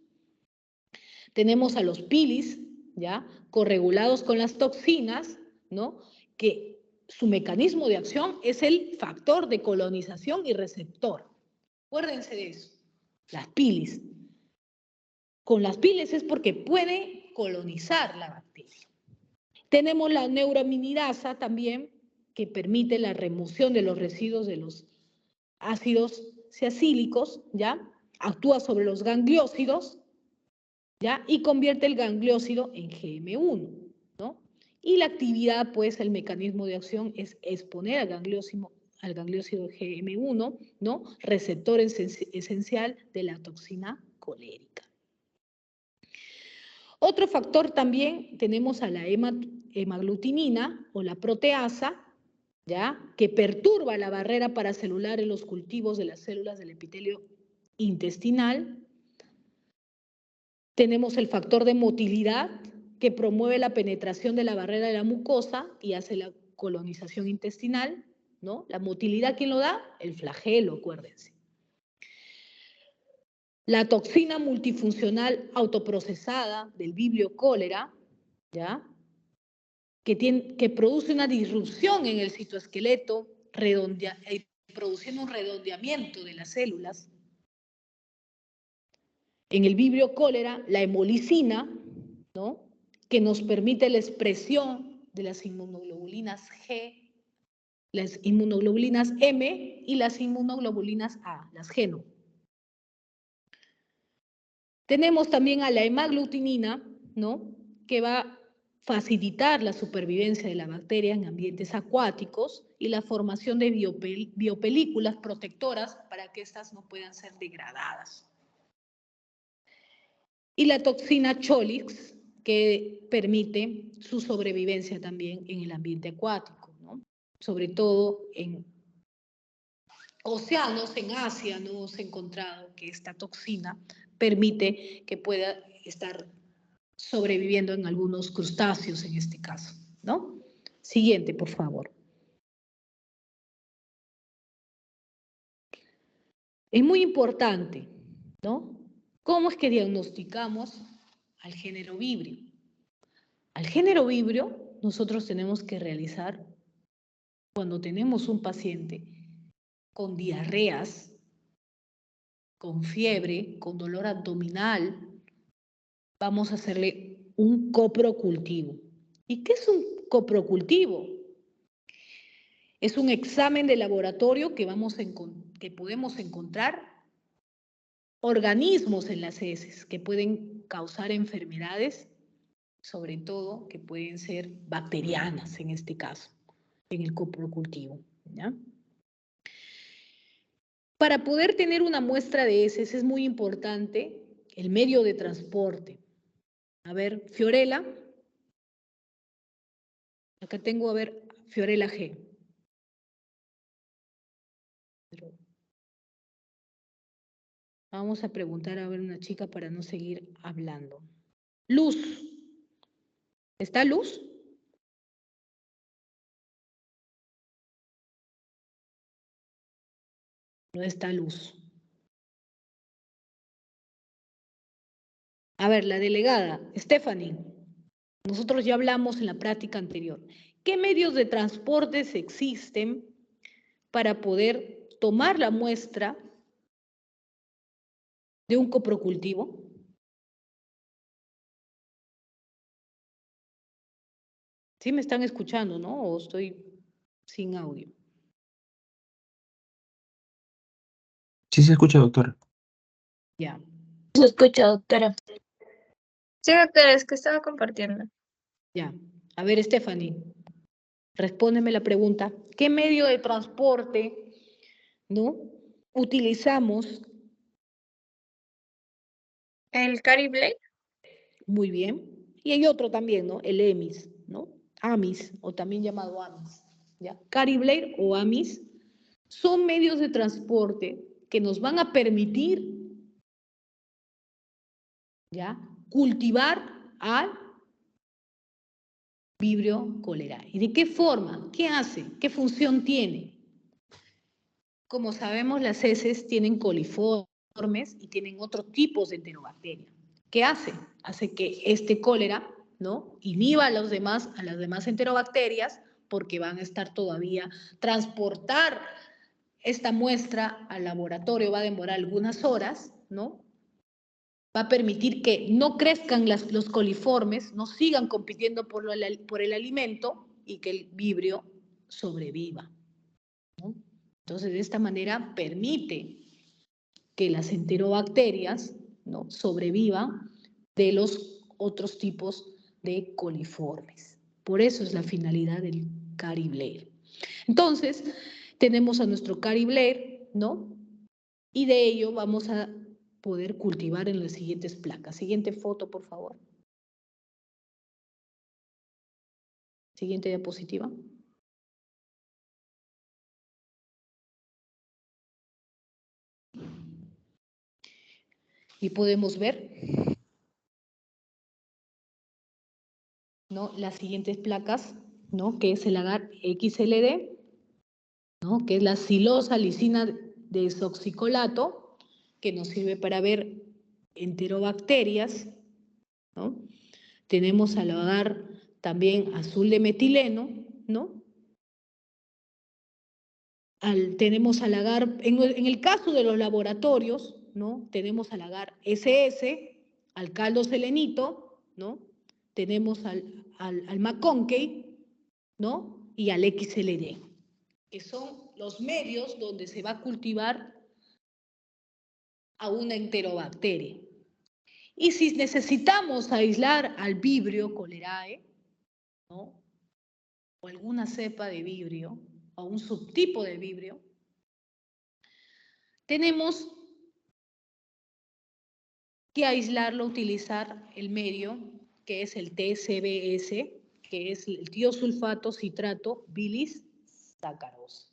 [SPEAKER 1] Tenemos a los pilis, ¿ya? Corregulados con las toxinas, ¿no? Que su mecanismo de acción es el factor de colonización y receptor. Acuérdense de eso, las pilis. Con las pilis es porque puede colonizar la bacteria. Tenemos la neuraminidasa también, que permite la remoción de los residuos de los ácidos salicílicos, ¿ya? Actúa sobre los gangliósidos, ¿ya? Y convierte el gangliósido en GM1, ¿no? Y la actividad, pues, el mecanismo de acción es exponer al gangliósido GM1, ¿no? Receptor esencial de la toxina colérica. Otro factor también tenemos a la hemaglutinina o la proteasa, ¿ya? Que perturba la barrera paracelular en los cultivos de las células del epitelio intestinal. Tenemos el factor de motilidad, que promueve la penetración de la barrera de la mucosa y hace la colonización intestinal, ¿no? La motilidad, ¿quién lo da? El flagelo, acuérdense. La toxina multifuncional autoprocesada del Vibrio cólera, ¿ya? Que produce una disrupción en el citoesqueleto, produciendo un redondeamiento de las células. En el Vibrio cólera, la hemolicina, ¿no? Que nos permite la expresión de las inmunoglobulinas G, las inmunoglobulinas M y las inmunoglobulinas A, las GENO. Tenemos también a la hemaglutinina, ¿no? Que va a facilitar la supervivencia de la bacteria en ambientes acuáticos y la formación de biopelículas protectoras para que éstas no puedan ser degradadas. Y la toxina Cholix, que permite su sobrevivencia también en el ambiente acuático, ¿no? Sobre todo en océanos, en Asia, no hemos encontrado que esta toxina permite que pueda estar sobreviviendo en algunos crustáceos en este caso, ¿no? Siguiente, por favor. Es muy importante, ¿no? ¿Cómo es que diagnosticamos al género vibrio? Al género vibrio nosotros tenemos que realizar, cuando tenemos un paciente con diarreas, con fiebre, con dolor abdominal, vamos a hacerle un coprocultivo. ¿Y qué es un coprocultivo? Es un examen de laboratorio que podemos encontrar organismos en las heces que pueden causar enfermedades, sobre todo que pueden ser bacterianas en este caso, en el coprocultivo, ¿ya? Para poder tener una muestra de heces es muy importante el medio de transporte. A ver, Fiorella. Acá tengo, a ver, Fiorella G. Vamos a preguntar a ver una chica para no seguir hablando. Luz. ¿Está Luz? No está Luz. A ver, la delegada, Stephanie. Nosotros ya hablamos en la práctica anterior. ¿Qué medios de transporte existen para poder tomar la muestra de un coprocultivo? ¿Sí me están escuchando, no? ¿O estoy sin audio?
[SPEAKER 2] Sí se escucha, doctora.
[SPEAKER 1] Ya,
[SPEAKER 3] Se escucha, doctora. Sí, doctora, es que estaba compartiendo.
[SPEAKER 1] ya. A ver, Stephanie, respóndeme la pregunta. ¿Qué medio de transporte, no, utilizamos?
[SPEAKER 3] ¿El Cari Blade?
[SPEAKER 1] Muy bien. Y hay otro también, ¿no? El EMIS, ¿no? AMIS, o también llamado AMIS. ¿Ya? Cari Blade o AMIS son medios de transporte que nos van a permitir, ¿ya?, cultivar al Vibrio cholerae. ¿Y de qué forma? ¿Qué hace? ¿Qué función tiene? Como sabemos, las heces tienen coliformes y tienen otros tipos de enterobacterias. ¿Qué hace? Hace que este cólera, ¿no?, inhiba a las demás enterobacterias, porque van a estar todavía, transportar esta muestra al laboratorio va a demorar algunas horas, ¿no? Va a permitir que no crezcan los coliformes, no sigan compitiendo por el alimento y que el vibrio sobreviva, ¿no? Entonces, de esta manera permite que las enterobacterias, ¿no?, sobrevivan de los otros tipos de coliformes. Por eso es la finalidad del Cari Blair. Entonces, tenemos a nuestro Cari Blair, ¿no? Y de ello vamos a poder cultivar en las siguientes placas. Siguiente foto, por favor. Siguiente diapositiva. Y podemos ver, ¿no?, las siguientes placas, ¿no?, que es el agar XLD, ¿no?, que es la silosa lisina desoxicolato, que nos sirve para ver enterobacterias, ¿no? Tenemos al agar también azul de metileno, ¿no? Tenemos al agar, en el caso de los laboratorios, ¿no?, tenemos al agar SS, al caldo selenito, ¿no? Tenemos al McConkey, ¿no?, y al XLD, que son los medios donde se va a cultivar a una enterobacteria. Y si necesitamos aislar al Vibrio cholerae, ¿no?, o alguna cepa de Vibrio, o un subtipo de Vibrio, tenemos que aislarlo, utilizar el medio, que es el TCBS, que es el tiosulfato citrato bilis sacarosa,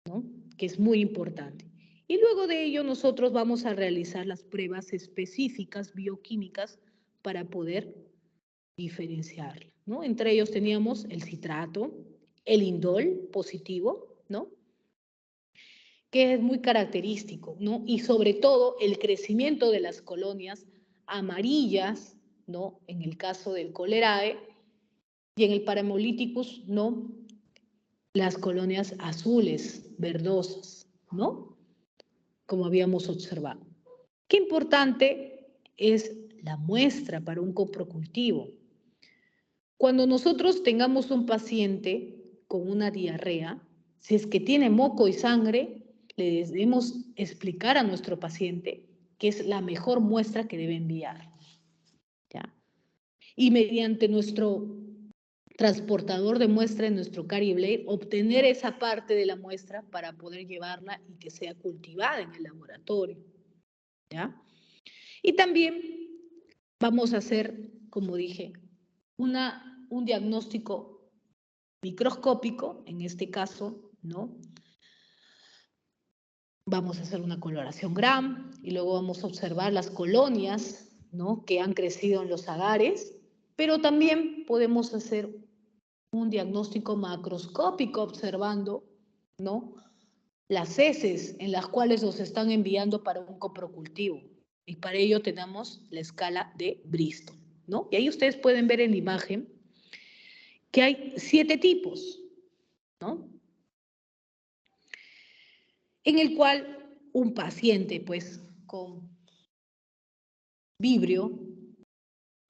[SPEAKER 1] ¿no?, que es muy importante. Y luego de ello nosotros vamos a realizar las pruebas específicas bioquímicas para poder diferenciarla, ¿no? Entre ellos teníamos el citrato, el indol positivo, ¿no?, que es muy característico, ¿no? Y sobre todo el crecimiento de las colonias amarillas, ¿no?, en el caso del cholerae, y en el Paramyoliticus, ¿no?, las colonias azules, verdosas, ¿no?, como habíamos observado. Qué importante es la muestra para un coprocultivo. Cuando nosotros tengamos un paciente con una diarrea, si es que tiene moco y sangre, le debemos explicar a nuestro paciente que es la mejor muestra que debe enviar, ¿ya? Y mediante nuestro transportador de muestra en nuestro Cari Blair, obtener esa parte de la muestra para poder llevarla y que sea cultivada en el laboratorio, ¿ya? Y también vamos a hacer, como dije, un diagnóstico microscópico, en este caso, ¿no? Vamos a hacer una coloración Gram y luego vamos a observar las colonias, ¿no?, que han crecido en los agares, pero también podemos hacer un diagnóstico macroscópico observando, ¿no?, las heces en las cuales nos están enviando para un coprocultivo. Y para ello tenemos la escala de Bristol, ¿no? Y ahí ustedes pueden ver en la imagen que hay 7 tipos, ¿no?, en el cual un paciente, pues, con vibrio,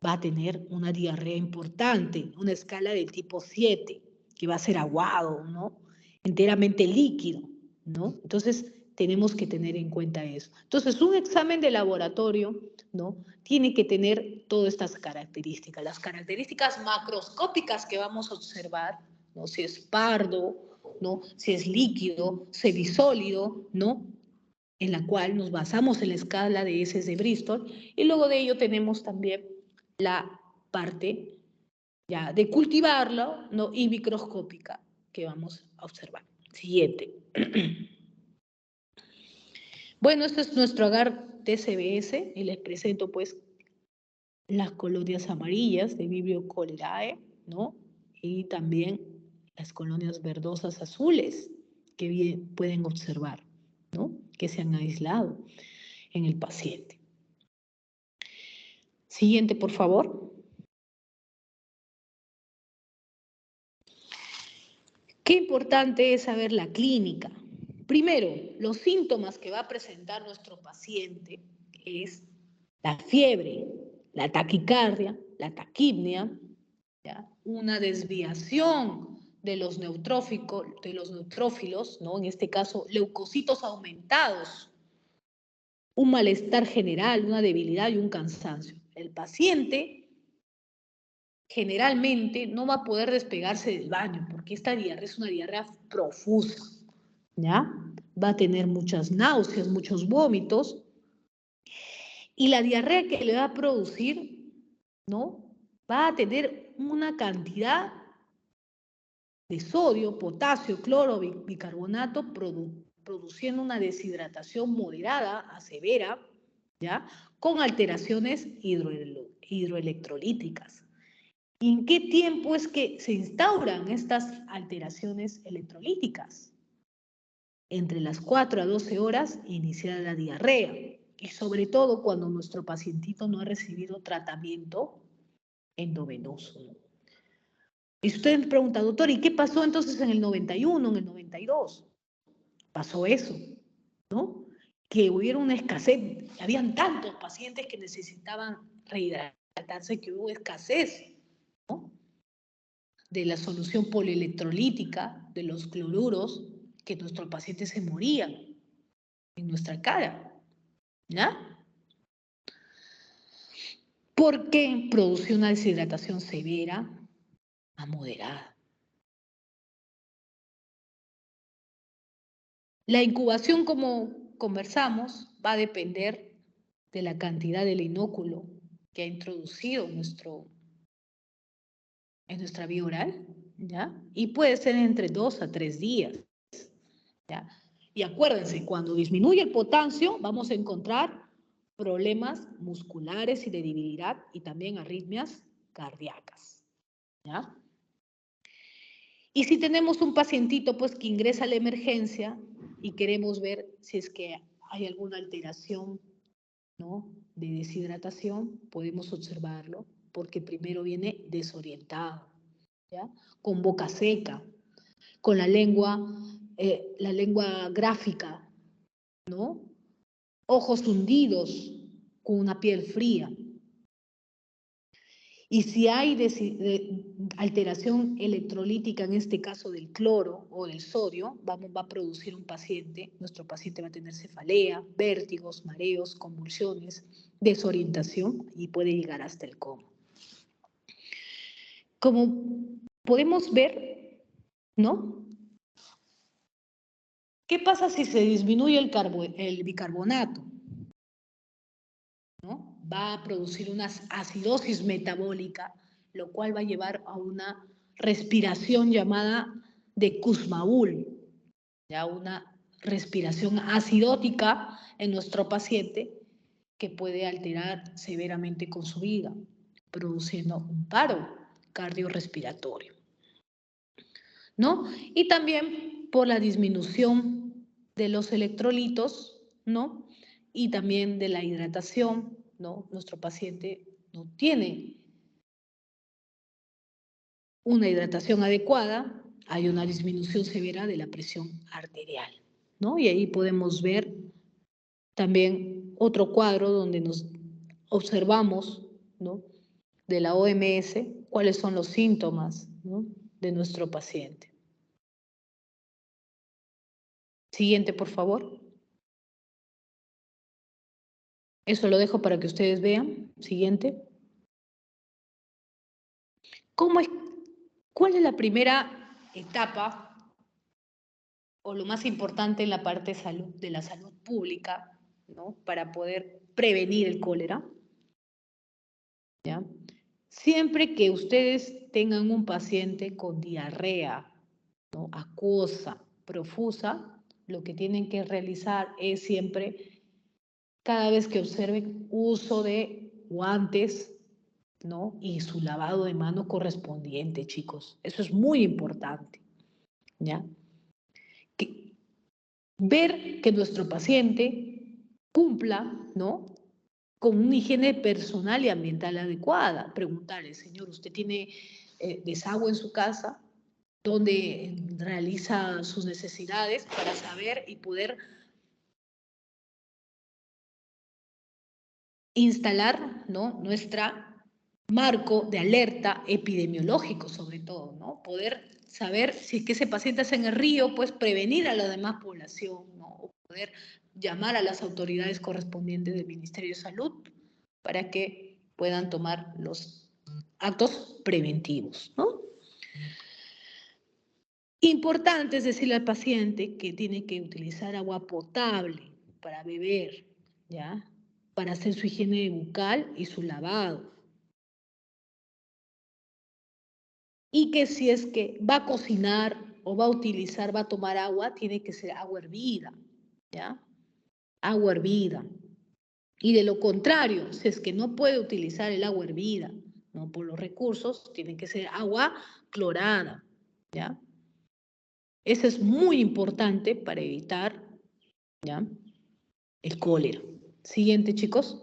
[SPEAKER 1] va a tener una diarrea importante, una escala del tipo 7, que va a ser aguado, ¿no? Enteramente líquido, ¿no? Entonces, tenemos que tener en cuenta eso. Entonces, un examen de laboratorio, ¿no? Tiene que tener todas estas características, las características macroscópicas que vamos a observar, ¿no? Si es pardo, ¿no? Si es líquido, semisólido, ¿no? En la cual nos basamos en la escala de heces de Bristol, y luego de ello tenemos también la parte ya de cultivarlo, ¿no? Y microscópica que vamos a observar. Siguiente. Bueno, este es nuestro agar TCBS y les presento pues las colonias amarillas de Vibrio cholerae, ¿no? Y también las colonias verdosas azules que bien pueden observar, ¿no? Que se han aislado en el paciente. Siguiente, por favor. Qué importante es saber la clínica. Primero, los síntomas que va a presentar nuestro paciente es la fiebre, la taquicardia, la taquipnea, ¿ya? Una desviación de los neutrófilos, ¿no? En este caso, leucocitos aumentados, un malestar general, una debilidad y un cansancio. El paciente generalmente no va a poder despegarse del baño porque esta diarrea es una diarrea profusa, ¿ya? Va a tener muchas náuseas, muchos vómitos, y la diarrea que le va a producir, ¿no? Va a tener una cantidad de sodio, potasio, cloro, bicarbonato, produciendo una deshidratación moderada a severa, ¿ya? Con alteraciones hidroelectrolíticas. ¿Y en qué tiempo es que se instauran estas alteraciones electrolíticas? Entre las 4 a 12 horas iniciada la diarrea, y sobre todo cuando nuestro pacientito no ha recibido tratamiento endovenoso. Y usted me pregunta, doctor, ¿y qué pasó entonces en el 91, en el 92? Pasó eso, ¿no? Que hubiera una escasez, habían tantos pacientes que necesitaban rehidratarse que hubo escasez, ¿no? De la solución polielectrolítica, de los cloruros, que nuestros pacientes se morían en nuestra cara, ¿ya? Porque produce una deshidratación severa a moderada. La incubación, como conversamos, va a depender de la cantidad del inóculo que ha introducido en nuestra vía oral, ¿ya? Y puede ser entre 2 a 3 días, ¿ya? Y acuérdense, cuando disminuye el potasio, vamos a encontrar problemas musculares y de debilidad y también arritmias cardíacas, ¿ya? Y si tenemos un pacientito pues que ingresa a la emergencia y queremos ver si es que hay alguna alteración, ¿no? De deshidratación, podemos observarlo porque primero viene desorientado, ¿ya? Con boca seca, con la lengua gráfica, ¿no? Ojos hundidos, con una piel fría. Y si hay alteración electrolítica, en este caso del cloro o del sodio, va a producir nuestro paciente va a tener cefalea, vértigos, mareos, convulsiones, desorientación y puede llegar hasta el coma. Como podemos ver, ¿no? ¿Qué pasa si se disminuye el bicarbonato? ¿No? Va a producir una acidosis metabólica, lo cual va a llevar a una respiración llamada de Kussmaul, ya una respiración acidótica en nuestro paciente que puede alterar severamente con su vida, produciendo un paro cardiorrespiratorio, ¿no? Y también por la disminución de los electrolitos, ¿no? Y también de la hidratación, ¿no? Nuestro paciente no tiene una hidratación adecuada, hay una disminución severa de la presión arterial, ¿no? Y ahí podemos ver También otro cuadro donde nos observamos, ¿no?, de la OMS, cuáles son los síntomas, ¿no?, de nuestro paciente. Siguiente, por favor. Eso lo dejo para que ustedes vean. Siguiente. ¿Cuál es la primera etapa o lo más importante en la parte de la salud pública, ¿no?, para poder prevenir el cólera? ¿Ya? Siempre que ustedes tengan un paciente con diarrea, ¿no?, acuosa, profusa, lo que tienen que realizar es siempre, cada vez que observen, uso de guantes, ¿no?, y su lavado de mano correspondiente, chicos. Eso es muy importante, ¿ya? Ver que nuestro paciente cumpla, ¿no?, con una higiene personal y ambiental adecuada. Preguntarle, señor, ¿usted tiene desagüe en su casa? ¿Dónde realiza sus necesidades? Para saber y poder instalar, ¿no?, nuestro marco de alerta epidemiológico, sobre todo, ¿no? Poder saber si es que ese paciente está en el río, pues prevenir a la demás población, ¿no? O poder llamar a las autoridades correspondientes del Ministerio de Salud para que puedan tomar los actos preventivos, ¿no? Importante es decirle al paciente que tiene que utilizar agua potable para beber, ¿ya?, para hacer su higiene bucal y su lavado. Y que si es que va a cocinar o va a tomar agua, tiene que ser agua hervida, ¿ya? Agua hervida. Y de lo contrario, si es que no puede utilizar el agua hervida, no por los recursos, tiene que ser agua clorada, ¿ya? Eso es muy importante para evitar, ¿ya?, el cólera. Siguiente, chicos.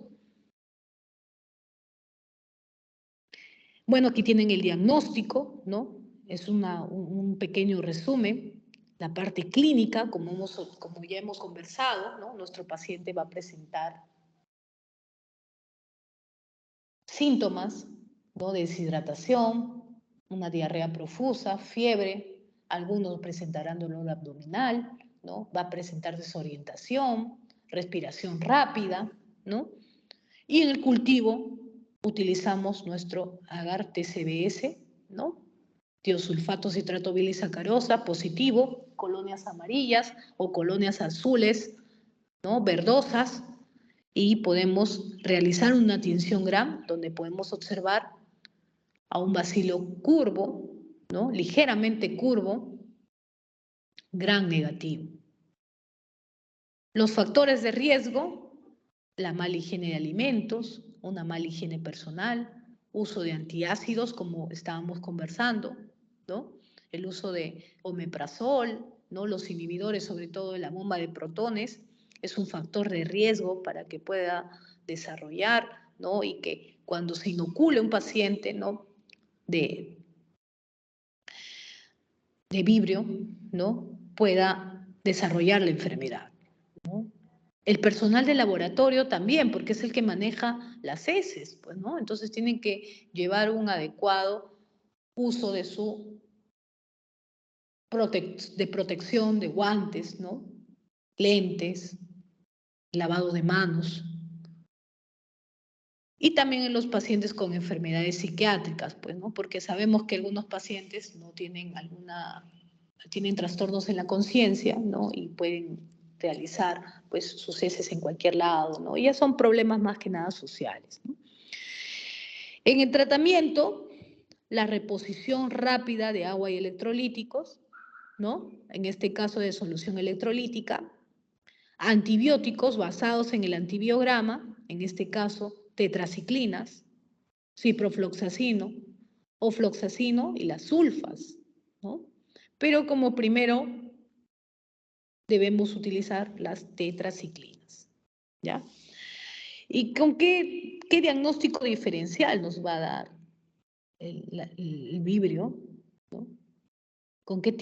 [SPEAKER 1] Bueno, aquí tienen el diagnóstico, ¿no? Es un pequeño resumen. La parte clínica, como ya hemos conversado, ¿no?, nuestro paciente va a presentar síntomas, ¿no?, de deshidratación, una diarrea profusa, fiebre, algunos presentarán dolor abdominal, ¿no?, va a presentar desorientación, respiración rápida, ¿no? Y en el cultivo utilizamos nuestro agar TCBS, ¿no?, tiosulfato citrato bilisacarosa positivo, colonias amarillas o colonias azules, ¿no?, verdosas, y podemos realizar una tinción Gram donde podemos observar a un bacilo curvo, ¿no?, ligeramente curvo, Gram negativo. Los factores de riesgo: la mala higiene de alimentos, una mala higiene personal, uso de antiácidos, como estábamos conversando, ¿no?, el uso de omeprazol, ¿no?, los inhibidores, sobre todo de la bomba de protones, es un factor de riesgo para que pueda desarrollar, ¿no?, y que cuando se inocule un paciente, ¿no?, de vibrio, ¿no?, pueda desarrollar la enfermedad, ¿no? El personal de laboratorio también, porque es el que maneja las heces, pues, ¿no? Entonces tienen que llevar un adecuado uso de su protección, de guantes, ¿no?, lentes, lavado de manos. Y también en los pacientes con enfermedades psiquiátricas, pues, ¿no?, porque sabemos que algunos pacientes no tienen tienen trastornos en la conciencia, ¿no?, y pueden realizar, pues, sus heces en cualquier lado, ¿no? Y ya son problemas más que nada sociales, ¿no? En el tratamiento, la reposición rápida de agua y electrolíticos, ¿no?, en este caso de solución electrolítica, antibióticos basados en el antibiograma, en este caso tetraciclinas, ciprofloxacino, ofloxacino y las sulfas, ¿no? Pero como primero debemos utilizar las tetraciclinas, ¿ya? ¿Y con qué diagnóstico diferencial nos va a dar el vibrio, ¿no? ¿Con qué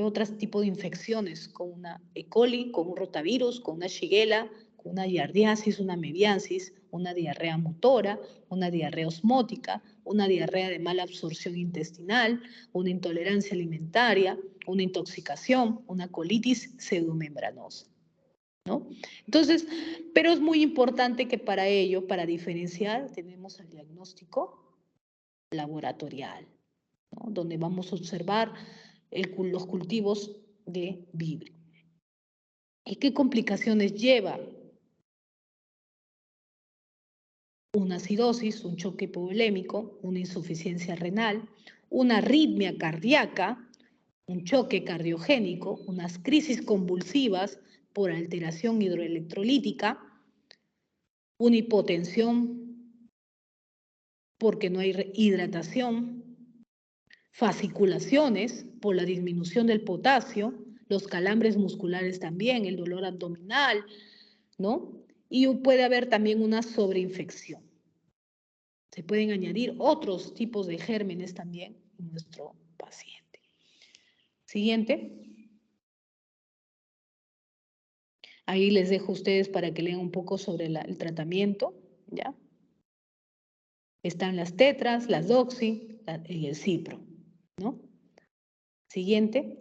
[SPEAKER 1] otro tipo de infecciones? ¿Con una E. coli, con un rotavirus, con una Shigella, una giardiasis, una mebiasis, una diarrea motora, una diarrea osmótica, una diarrea de mala absorción intestinal, una intolerancia alimentaria, una intoxicación, una colitis pseudomembranosa, ¿no? Entonces, pero es muy importante que para ello, para diferenciar, tenemos el diagnóstico laboratorial, ¿no? Donde vamos a observar los cultivos de vibrio. ¿Y qué complicaciones lleva? Una acidosis, un choque hipovolémico, una insuficiencia renal, una arritmia cardíaca, un choque cardiogénico, unas crisis convulsivas por alteración hidroelectrolítica, una hipotensión porque no hay hidratación, fasciculaciones por la disminución del potasio, los calambres musculares también, el dolor abdominal, ¿no? Y puede haber también una sobreinfección. Se pueden añadir otros tipos de gérmenes también en nuestro paciente. Siguiente. Ahí les dejo a ustedes para que lean un poco sobre el tratamiento, ¿ya? Están las tetras, las doxy y el cipro, ¿no? Siguiente.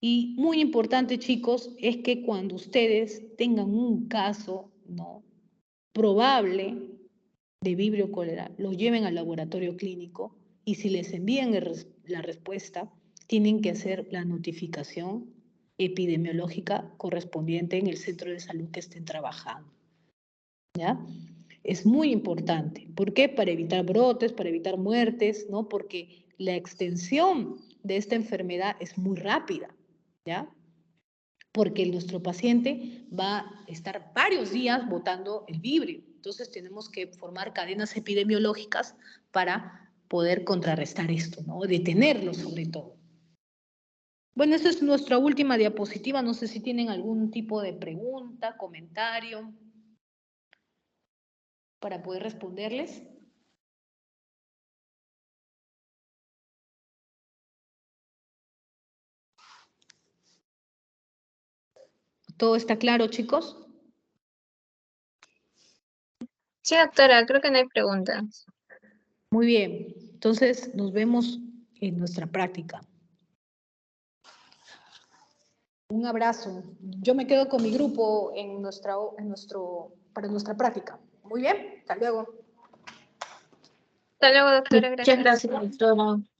[SPEAKER 1] Y muy importante, chicos, es que cuando ustedes tengan un caso, ¿no?, probable de vibrio cólera, lo lleven al laboratorio clínico y si les envían la respuesta, tienen que hacer la notificación epidemiológica correspondiente en el centro de salud que estén trabajando, ¿ya? Es muy importante. ¿Por qué? Para evitar brotes, para evitar muertes, ¿no? Porque la extensión de esta enfermedad es muy rápida, ¿ya? Porque nuestro paciente va a estar varios días botando el vibrio. Entonces tenemos que formar cadenas epidemiológicas para poder contrarrestar esto, ¿no? Detenerlo sobre todo. Bueno, esta es nuestra última diapositiva. No sé si tienen algún tipo de pregunta, comentario para poder responderles. ¿Todo está claro, chicos?
[SPEAKER 3] Sí, doctora, creo que no hay preguntas.
[SPEAKER 1] Muy bien. Entonces, nos vemos en nuestra práctica. Un abrazo. Yo me quedo con mi grupo para nuestra práctica. Muy bien. Hasta luego.
[SPEAKER 3] Hasta luego, doctora.
[SPEAKER 4] Muchas
[SPEAKER 3] Gracias.
[SPEAKER 4] gracias, doctora.